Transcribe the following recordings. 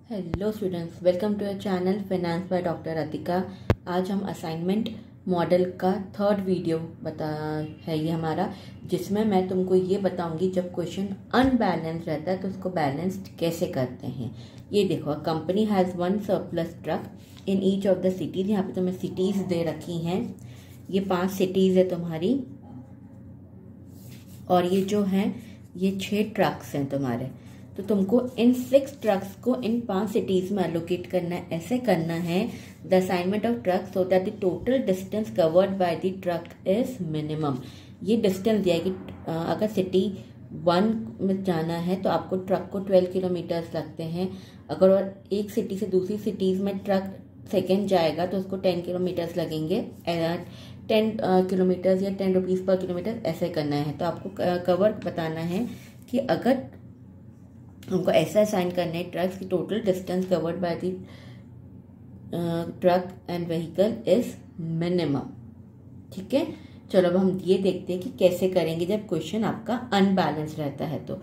Hello students, welcome to your channel finance by doctor Atika. आज हम assignment model का third video है ये हमारा, जिसमें मैं तुमको ये बताऊंगी जब क्वेश्चन अनबैलेंस रहता है तो उसको बैलेंस्ड कैसे करते हैं। ये देखो, company has one surplus truck in each of the cities. यहाँ पे तुम्हें सिटीज़ दे रखी हैं, ये 5 सिटीज़ है तुम्हारी, और ये जो हैं ये 6 ट्रक्स हैं तुम्हारे। तो तुमको इन 6 ट्रक्स को इन 5 सिटीज में एलोकेट करना है। ऐसे करना है the assignment of truck so that the total distance covered by the truck is minimum. ये डिस्टेंस दिया है कि अगर सिटी 1 में जाना है तो आपको ट्रक को 12 किलोमीटर्स लगते हैं। अगर और एक सिटी से दूसरी सिटीज में ट्रक सेकेंड जाएगा तो उसको 10 किलोमीटर्स लगेंगे। 10 किलोमीटर्स या 10 रुपीज़ पर किलोमीटर ऐसे करना है। तो आपको कवर बताना है कि अगर हमको ऐसा असाइन करना है ट्रक्स की total distance covered by the truck and vehicle is minimum. ठीक है, चलो अब हम ये देखते हैं कि कैसे करेंगे जब क्वेश्चन आपका अनबैलेंस रहता है। तो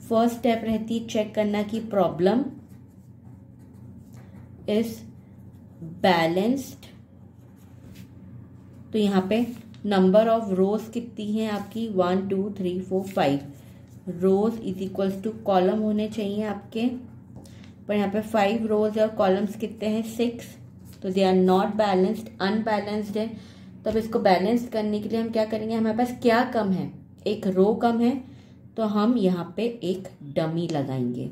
फर्स्ट स्टेप रहती है चेक करना कि प्रॉब्लम इज बैलेंस्ड। तो यहाँ पे नंबर ऑफ रोज कितनी है आपकी, 1 2 3 4 5 rows is equals to column होने चाहिए आपके, पर यहाँ पे 5 रोज है और कॉलम्स कितने हैं 6, तो they are not balanced, unbalanced है। तब इसको बैलेंस करने के लिए हम क्या करेंगे, हमारे पास क्या कम है, एक रो कम है, तो हम यहाँ पे एक डमी लगाएंगे।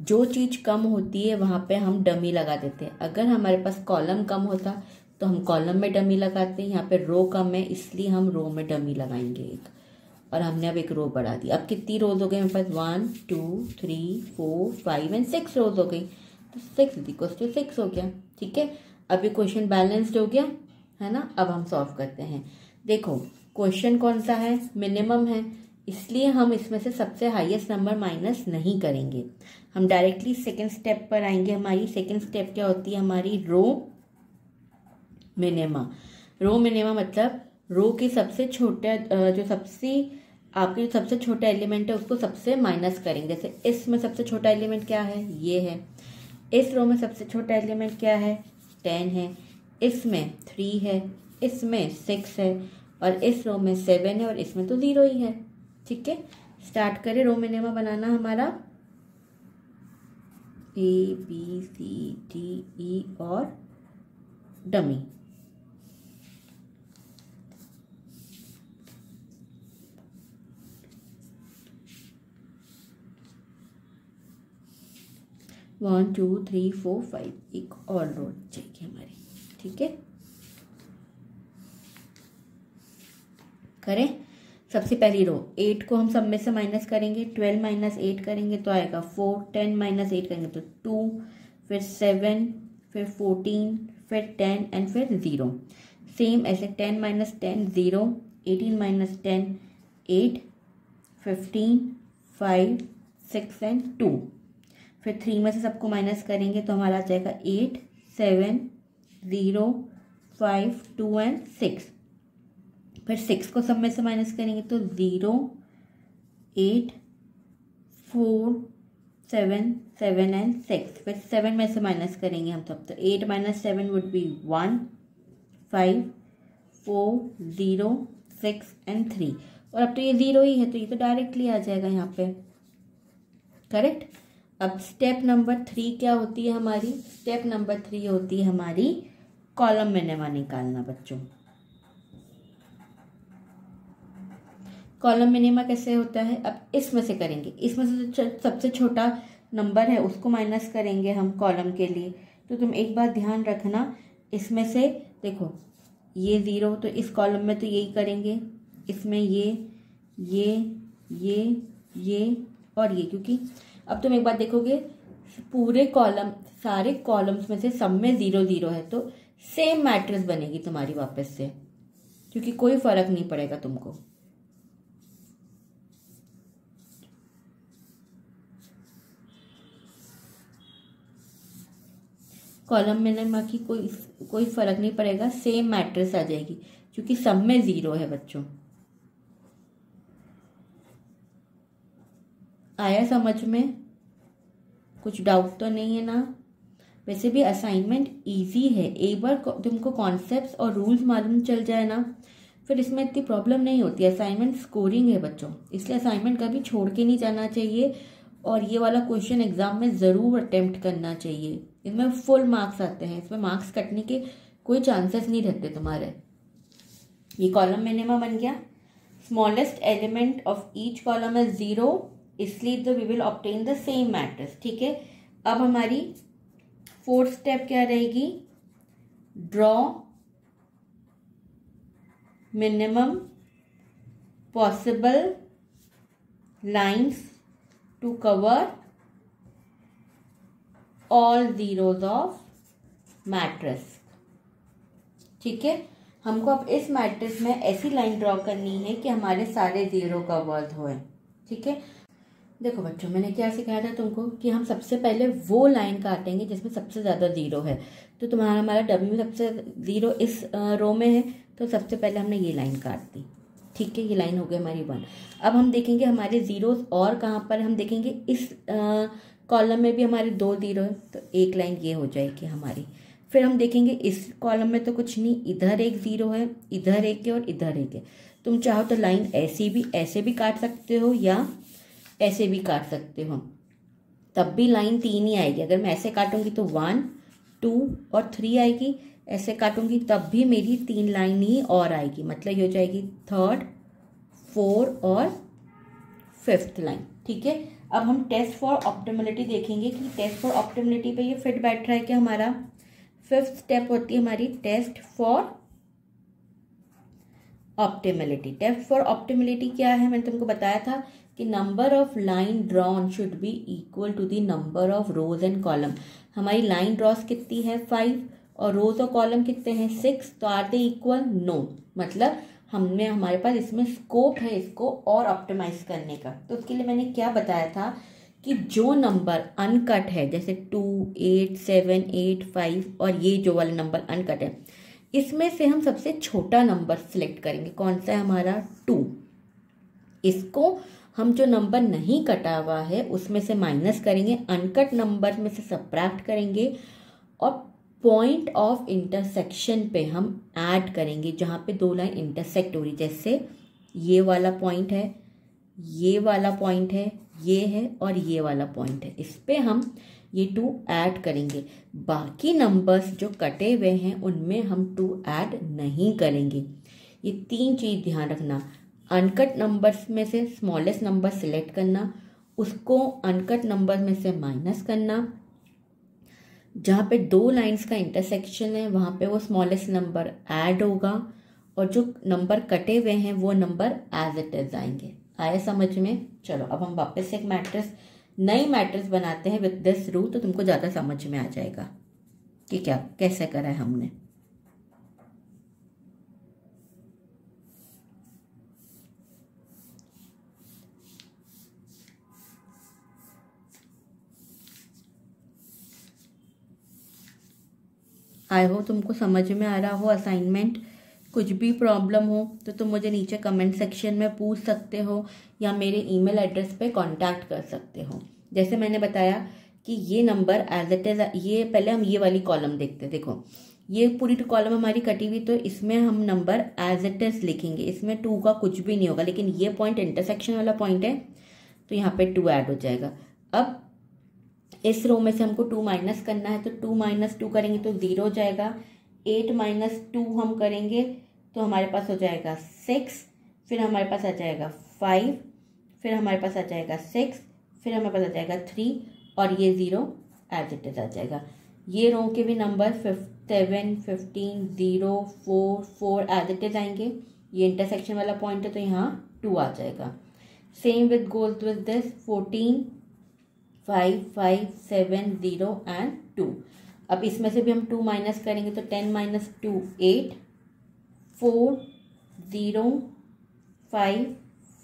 जो चीज कम होती है वहां पे हम डमी लगा देते हैं। अगर हमारे पास कॉलम कम होता तो हम कॉलम में डमी लगाते हैं, यहाँ पे रो कम है इसलिए हम रो में डमी लगाएंगे एक, और हमने अब एक रो बढ़ा दी। अब कितनी रोज हो गई हमारे पास, 1 2 3 4 5 एंड 6 रोज हो गई, तो 6 इक्वल्स टू 6 हो गया। ठीक है, अब ये क्वेश्चन बैलेंस्ड हो गया है ना। अब हम सॉल्व करते हैं। देखो क्वेश्चन कौन सा है, मिनिमम है, इसलिए हम इसमें से सबसे हाईएस्ट नंबर माइनस नहीं करेंगे, हम डायरेक्टली सेकेंड स्टेप पर आएंगे। हमारी सेकेंड स्टेप क्या होती है, हमारी रो मिनिमा। रो मिनिमा मतलब रो के सबसे छोटे जो आपके सबसे छोटा एलिमेंट है उसको सबसे माइनस करेंगे। जैसे इसमें सबसे छोटा एलिमेंट क्या है, ये है। इस रो में सबसे छोटा एलिमेंट क्या है, 10 है। इसमें 3 है, इसमें 6 है, और इस रो में 7 है, और इसमें तो 0 ही है। ठीक है, स्टार्ट करें रो मिनिमा बनाना हमारा। ABCDE और डमी। वन 2 3 4 5 एक और रो चाहिए हमारी। ठीक है, करें। सबसे पहली रो 8 को हम सब में से माइनस करेंगे, 12 माइनस 8 करेंगे तो आएगा 4, 10 माइनस 8 करेंगे तो 2, फिर 7, फिर 14, फिर 10 एंड फिर 0। सेम ऐसे 10 माइनस 10 0, 18 माइनस 10 8, 15 5 6 एंड 2। फिर 3 में से सबको माइनस करेंगे तो हमारा आ जाएगा 8 7 0 5 2 एंड 6। फिर 6 को सब में से माइनस करेंगे तो 0 8 4 7 7 एंड 6। फिर 7 में से माइनस करेंगे हम सब, तो 8 माइनस 7 वुड बी 1 5 4 0 6 एंड 3। और अब तो ये 0 ही है तो ये तो डायरेक्टली आ जाएगा यहाँ पे, करेक्ट। अब स्टेप नंबर 3 क्या होती है हमारी, स्टेप नंबर 3 होती है हमारी कॉलम मिनिमा निकालना बच्चों। कॉलम मिनिमा कैसे होता है, अब इसमें से करेंगे, इसमें से सबसे छोटा नंबर है उसको माइनस करेंगे हम कॉलम के लिए। तो तुम एक बात ध्यान रखना, इसमें से देखो ये 0 तो इस कॉलम में तो यही करेंगे, इसमें ये और ये, क्योंकि अब तुम एक बात देखोगे पूरे कॉलम, सारे कॉलम्स में से सब में 0 0 है तो सेम मैट्रिक्स बनेगी तुम्हारी वापस से, क्योंकि कोई फर्क नहीं पड़ेगा तुमको। कॉलम मिनिमा की कोई फर्क नहीं पड़ेगा, सेम मैट्रिक्स आ जाएगी क्योंकि सब में 0 है बच्चों। आया समझ में? कुछ डाउट तो नहीं है ना? वैसे भी असाइनमेंट इजी है, एक बार तुमको कॉन्सेप्ट्स और रूल्स मालूम चल जाए ना, फिर इसमें इतनी प्रॉब्लम नहीं होती। असाइनमेंट स्कोरिंग है बच्चों, इसलिए असाइनमेंट कभी छोड़ के नहीं जाना चाहिए और ये वाला क्वेश्चन एग्जाम में ज़रूर अटेम्प्ट करना चाहिए। इसमें फुल मार्क्स आते हैं, इसमें मार्क्स कटने के कोई चांसेस नहीं रहते तुम्हारे। ये कॉलम मिनिमम बन गया। Smallest element of each column is 0, इसलिए we will obtain the same matrix. ठीक है, अब हमारी फोर्थ स्टेप क्या रहेगी? Draw minimum possible lines to cover all zeros of matrix. ठीक है, हमको अब इस मैट्रिक्स में ऐसी लाइन ड्रॉ करनी है कि हमारे सारे जीरो कवर्ड होए। ठीक है, देखो बच्चों, मैंने क्या सिखाया था तुमको कि हम सबसे पहले वो लाइन काटेंगे जिसमें सबसे ज़्यादा जीरो है। तो तुम्हारा हमारा डब्ल्यू में सबसे जीरो इस रो में है, तो सबसे पहले हमने ये लाइन काट दी। ठीक है, ये लाइन हो गई हमारी 1। अब हम देखेंगे हमारे जीरोस और कहाँ पर, हम देखेंगे इस कॉलम में भी हमारे 2 जीरो है, तो एक लाइन ये हो जाएगी हमारी। फिर हम देखेंगे इस कॉलम में तो कुछ नहीं, इधर एक जीरो है, इधर एक है और इधर एक है। तुम चाहो तो लाइन ऐसे भी काट सकते हो या ऐसे भी काट सकते हो, तब भी लाइन 3 ही आएगी। अगर मैं ऐसे काटूंगी तो 1, 2 और 3 आएगी, ऐसे काटूंगी तब भी मेरी 3 लाइन ही और आएगी, मतलब ये हो जाएगी 3rd, 4th और 5th लाइन। ठीक है, अब हम टेस्ट फॉर ऑप्टिमलिटी देखेंगे कि टेस्ट फॉर ऑप्टिमलिटी पे ये फिट बैठ रहा है कि हमारा 5th स्टेप होती है हमारी test for optimality. Test for optimality क्या है? मैंने तुमको बताया था कि number of line drawn should be equal to the number of rows and column. हमारी लाइन ड्रॉस कितनी है? 5 और रोज और कॉलम कितने हैं? 6। तो आर दे इक्वल? नो। मतलब हमारे पास इसमें स्कोप है इसको और ऑप्टिमाइज करने का। तो उसके लिए मैंने क्या बताया था कि जो नंबर अनकट है, जैसे 2, 8, 7, 8, 5 और ये जो वाला नंबर अनकट है, इसमें से हम सबसे छोटा नंबर सिलेक्ट करेंगे। कौन सा है हमारा? 2। इसको हम जो नंबर नहीं कटा हुआ है उसमें से माइनस करेंगे, अनकट नंबर में से सब्ट्रैक्ट करेंगे और पॉइंट ऑफ इंटरसेक्शन पे हम ऐड करेंगे जहाँ पे 2 लाइन इंटरसेक्ट हो रही। जैसे ये वाला पॉइंट है, ये वाला पॉइंट है, ये है और ये वाला पॉइंट है, इस पे हम ये 2 ऐड करेंगे। बाकी नंबर्स जो कटे हुए हैं उनमें हम 2 ऐड नहीं करेंगे। ये 3 चीज़ ध्यान रखना। अनकट नंबर्स में से स्मॉलेस्ट नंबर सिलेक्ट करना, उसको अनकट नंबर में से माइनस करना, जहाँ पे 2 लाइंस का इंटरसेक्शन है वहाँ पे वो स्मॉलेस्ट नंबर ऐड होगा और जो नंबर कटे हुए हैं वो नंबर एज इट इज आएंगे। आया समझ में? चलो अब हम वापस से एक मैट्रिक्स, नई मैट्रिक्स बनाते हैं विद दिस रूल, तो तुमको ज़्यादा समझ में आ जाएगा कि क्या कैसे करा है हमने। आई हो तुमको समझ में आ रहा हो असाइनमेंट। कुछ भी प्रॉब्लम हो तो तुम मुझे नीचे कमेंट सेक्शन में पूछ सकते हो या मेरे ईमेल एड्रेस पे कांटेक्ट कर सकते हो। जैसे मैंने बताया कि ये नंबर एज इट इज, ये पहले हम ये वाली कॉलम देखते हैं। देखो ये पूरी कॉलम हमारी कटी हुई, तो इसमें हम नंबर एज इट इज लिखेंगे, इसमें 2 का कुछ भी नहीं होगा, लेकिन ये पॉइंट इंटरसेक्शन वाला पॉइंट है तो यहाँ पे 2 ऐड हो जाएगा। अब इस रो में से हमको 2 माइनस करना है, तो 2 - 2 करेंगे तो 0 हो जाएगा। 8 - 2 हम करेंगे तो हमारे पास हो जाएगा 6, फिर हमारे पास आ जाएगा 5, फिर हमारे पास आ जाएगा 6, फिर हमारे पास आ जाएगा 3 और ये 0 एज इट इज आ जाएगा। ये रो के भी नंबर 7, 15, 0, 4, 4 एज इट इज आएंगे। ये इंटरसेक्शन वाला पॉइंट है तो यहाँ 2 आ जाएगा। Same with goals with this 14, 5, 5, 7, 0 and 2। अब इसमें से भी हम 2 माइनस करेंगे तो 10 - 2 8, 4, 0, 5,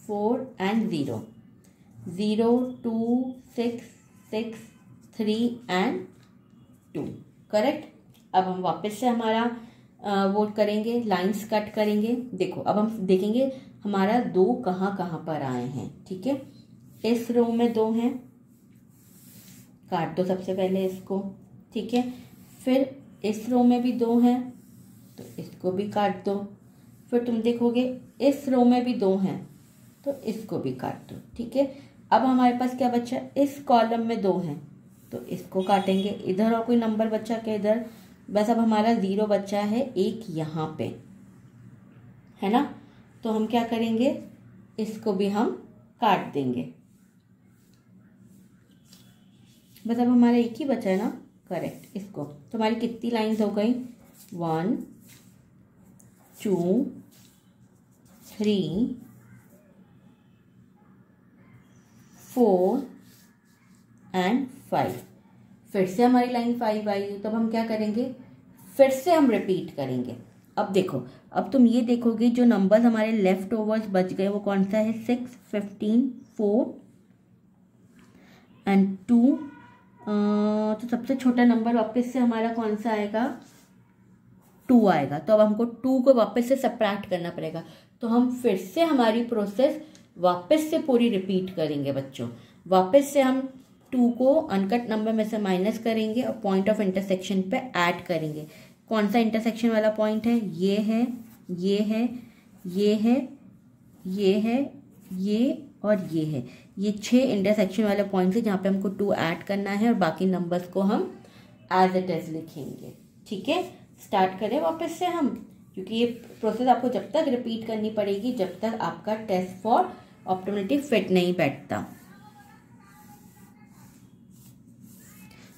4 एंड 0, 0, 2, 6, 6, 3 एंड 2। करेक्ट। अब हम वापस से हमारा वो करेंगे, लाइंस कट करेंगे। देखो अब हम देखेंगे हमारा 2 कहाँ कहाँ पर आए हैं। ठीक है, इस रो में 2 हैं, काट दो सबसे पहले इसको, ठीक है। फिर इस रो में भी 2 हैं तो इसको भी काट दो। फिर तुम देखोगे इस रो में भी 2 हैं तो इसको भी काट दो, ठीक है। अब हमारे पास क्या बचा, इस कॉलम में 2 हैं तो इसको काटेंगे। इधर और कोई नंबर बचा क्या, इधर बस। अब हमारा 0 बचा है एक यहाँ पे, है ना। तो हम क्या करेंगे, इसको भी हम काट देंगे। बस अब हमारा एक ही बचा है ना, करेक्ट। इसको तो हमारी कितनी लाइन्स हो गई, 1 2 3 4 एंड 5। फिर से हमारी लाइन 5 आई है, तब हम क्या करेंगे, फिर से हम रिपीट करेंगे। अब देखो, अब तुम ये देखोगे जो नंबर्स हमारे लेफ्ट ओवर्स बच गए वो कौन सा है, 6 15 4 एंड 2। तो सबसे छोटा नंबर वापस से हमारा कौन सा आएगा, 2 आएगा। तो अब हमको 2 को वापस से सबट्रैक्ट करना पड़ेगा। तो हम फिर से हमारी प्रोसेस वापस से पूरी रिपीट करेंगे बच्चों। वापस से हम 2 को अनकट नंबर में से माइनस करेंगे और पॉइंट ऑफ इंटरसेक्शन पे ऐड करेंगे। कौन सा इंटरसेक्शन वाला पॉइंट है, ये है, ये है, ये है, ये है, ये और ये है। ये 6 इंटरसेक्शन वाले पॉइंट है जहाँ पे हमको 2 ऐड करना है और बाकी नंबर्स को हम एज इट इज लिखेंगे, ठीक है। स्टार्ट करें वापस से हम, क्योंकि ये प्रोसेस आपको जब तक रिपीट करनी पड़ेगी जब तक आपका टेस्ट फॉर ऑप्टिमलिटी फिट नहीं बैठता।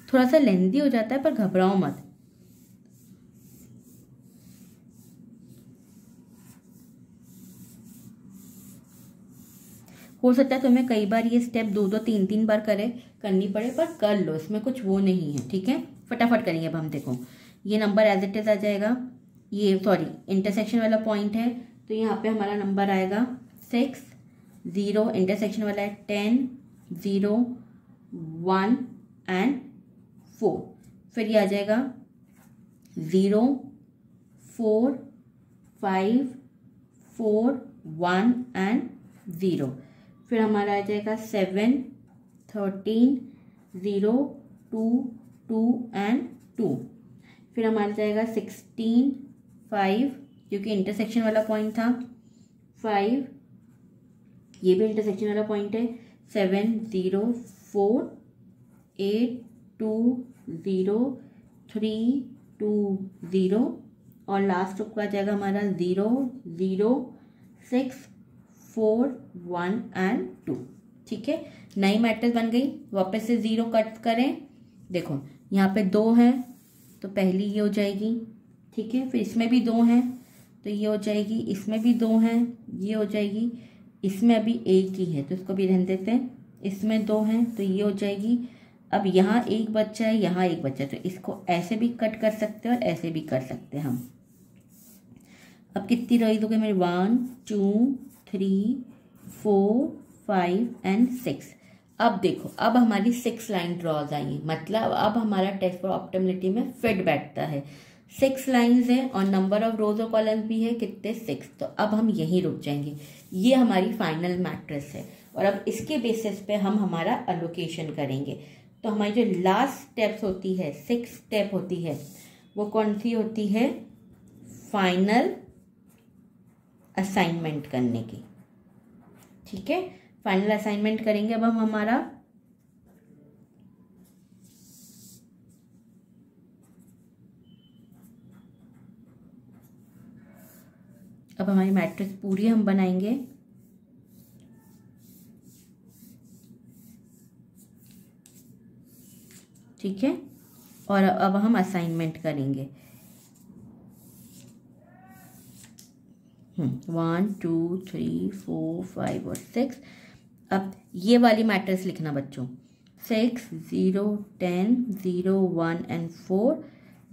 थोड़ा सा लेंथी हो जाता है पर घबराओ मत। हो सकता है तुम्हें कई बार ये स्टेप 2-2 3-3 बार करनी पड़े, पर कर लो, इसमें कुछ वो नहीं है, ठीक है। फटाफट करेंगे। अब हम देखो, ये नंबर एज इट इज आ जाएगा। ये सॉरी इंटरसेक्शन वाला पॉइंट है तो यहाँ पे हमारा नंबर आएगा 6 0, इंटरसेक्शन वाला है 10 0 1 एंड 4। फिर ये आ जाएगा 0 4 5 4 1 एंड 0। फिर हमारा आ जाएगा 7 13 0 2 2 एंड 2। फिर हमारा जाएगा 16 5, क्योंकि इंटरसेक्शन वाला पॉइंट था 5, ये भी इंटरसेक्शन वाला पॉइंट है 7 0 4 8 2 0 3 2 0 और लास्ट का जाएगा हमारा 0 0 6 4 1 एंड 2, ठीक है। नई मैट्रिक्स बन गई। वापस से 0 कट करें। देखो यहाँ पे 2 हैं तो पहली ये हो जाएगी, ठीक है। फिर इसमें भी 2 हैं तो ये हो जाएगी, इसमें भी 2 हैं ये हो जाएगी, इसमें अभी एक ही है तो इसको भी रहने देते हैं। इसमें 2 हैं तो ये हो जाएगी। अब यहाँ एक बच्चा है, यहाँ एक बच्चा है तो इसको ऐसे भी कट कर सकते हैं और ऐसे भी कर सकते हैं हम। अब कितनी रही तो मेरी 1 2 3 4 5 एंड 6। अब देखो, अब हमारी 6 लाइन ड्रॉज आई है, मतलब अब हमारा टेस्ट फॉर ऑप्टिमलिटी में फिट बैठता है। 6 लाइन्स है और नंबर ऑफ रोज और कॉलम्स भी है कितने, 6। तो अब हम यहीं रुक जाएंगे। ये हमारी फाइनल मैट्रिक्स है और अब इसके बेसिस पे हम हमारा एलोकेशन करेंगे। तो हमारी जो लास्ट स्टेप्स होती है, 6 स्टेप होती है, वो कौन सी होती है, फाइनल असाइनमेंट करने की, ठीक है। फाइनल असाइनमेंट करेंगे अब हम हमारा। अब हमारी मैट्रिक्स पूरी हम बनाएंगे। ठीक है, और अब हम असाइनमेंट करेंगे। 1 2 3 4 5 और 6। अब ये वाली मैट्रिक्स लिखना बच्चों, 6 0 10 0 1 एंड 4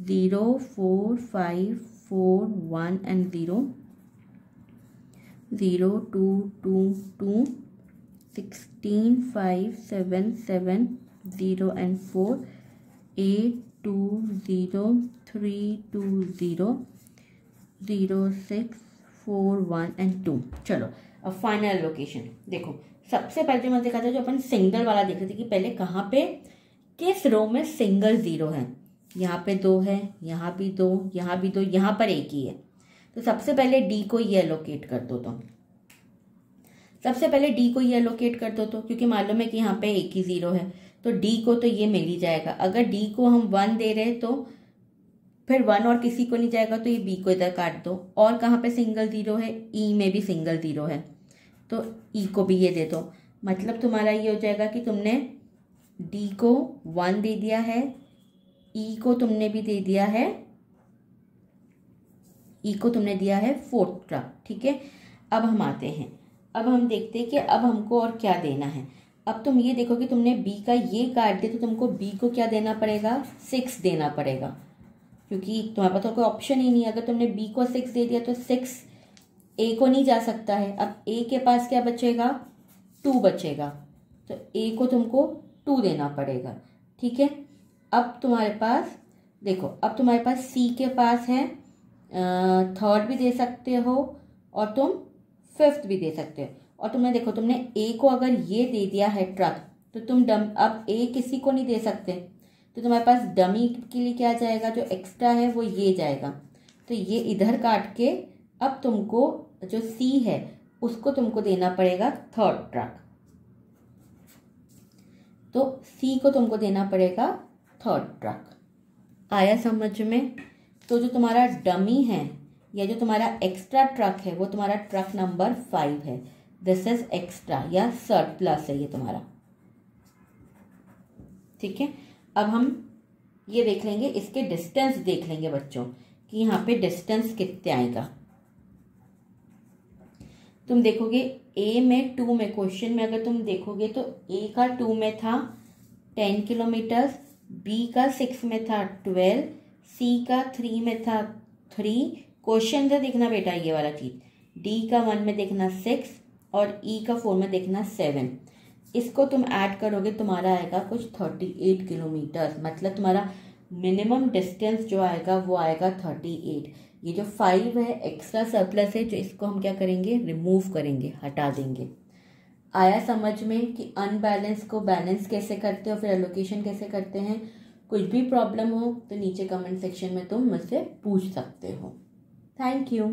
0 4 5 4 1 एंड 0 0 2 2 2 16 5 7 7 0 and 4 8 2 0 3 2 0 0 6 4 1 एंड 2। चलो अब फाइनल लोकेशन देखो। सबसे पहले मैं देखा था जो अपन सिंगल वाला देख रहे थे कि पहले कहाँ पे किस रो में सिंगल जीरो है। यहाँ पे 2 है, यहाँ भी 2, यहाँ भी 2, यहाँ पर एक ही है। तो सबसे पहले डी को ये एलोकेट कर दो। तो सबसे पहले डी को ये एलोकेट कर दो, तो क्योंकि मालूम है कि यहाँ पे एक ही जीरो है, तो डी को तो ये मिल ही जाएगा। अगर डी को हम 1 दे रहे हैं तो फिर 1 और किसी को नहीं जाएगा, तो ये बी को इधर काट दो। और कहाँ पे सिंगल जीरो है, ई में भी सिंगल जीरो है, तो ई को भी ये दे दो। मतलब तुम्हारा ये हो जाएगा कि तुमने डी को 1 दे दिया है, ई को तुमने भी दे दिया है, ई को तुमने दिया है 4th ट्रक। ठीक है, अब हम आते हैं, अब हम देखते हैं कि अब हमको और क्या देना है। अब तुम ये देखो कि तुमने बी का ये काट दिया, तो तुमको बी को क्या देना पड़ेगा, 6 देना पड़ेगा, क्योंकि तुम्हारे पास तो कोई ऑप्शन ही नहीं है। अगर तुमने बी को 6 दे दिया तो 6 ए को नहीं जा सकता है। अब ए के पास क्या बचेगा, 2 बचेगा, तो ए को तुमको 2 देना पड़ेगा। ठीक है, अब तुम्हारे पास देखो, अब तुम्हारे पास सी के पास है 3rd भी दे सकते हो और तुम 5th भी दे सकते हो। और तुमने देखो, तुमने ए को अगर ये दे दिया है ट्रक, तो तुम अब ए किसी को नहीं दे सकते, तो तुम्हारे पास डमी के लिए क्या जाएगा, जो एक्स्ट्रा है वो ये जाएगा। तो ये इधर काट के अब तुमको जो सी है उसको तुमको देना पड़ेगा 3rd ट्रक, तो सी को तुमको देना पड़ेगा 3rd ट्रक। आया समझ में। तो जो तुम्हारा डमी है या जो तुम्हारा एक्स्ट्रा ट्रक है वो तुम्हारा ट्रक नंबर 5 है। दिस इज एक्स्ट्रा या सरप्लस है ये तुम्हारा। ठीक है, अब हम ये देख लेंगे, इसके डिस्टेंस देख लेंगे बच्चों कि यहाँ पे डिस्टेंस कितने आएगा। तुम देखोगे ए में 2 में, क्वेश्चन में अगर तुम देखोगे तो ए का 2 में था 10 किलोमीटर, बी का 6 में था 12, सी का 3 में था 3। क्वेश्चन से देखना बेटा ये वाला चीज, डी का 1 में देखना 6 और ई का 4 में देखना 7। इसको तुम ऐड करोगे तुम्हारा आएगा कुछ 38 किलोमीटर। मतलब तुम्हारा मिनिमम डिस्टेंस जो आएगा वो आएगा 38। ये जो 5 है एक्स्ट्रा सरप्लस है, जो इसको हम क्या करेंगे, रिमूव करेंगे, हटा देंगे। आया समझ में कि अनबैलेंस को बैलेंस कैसे करते हो, फिर एलोकेशन कैसे करते हैं। कुछ भी प्रॉब्लम हो तो नीचे कमेंट सेक्शन में तुम मुझसे पूछ सकते हो। Thank you.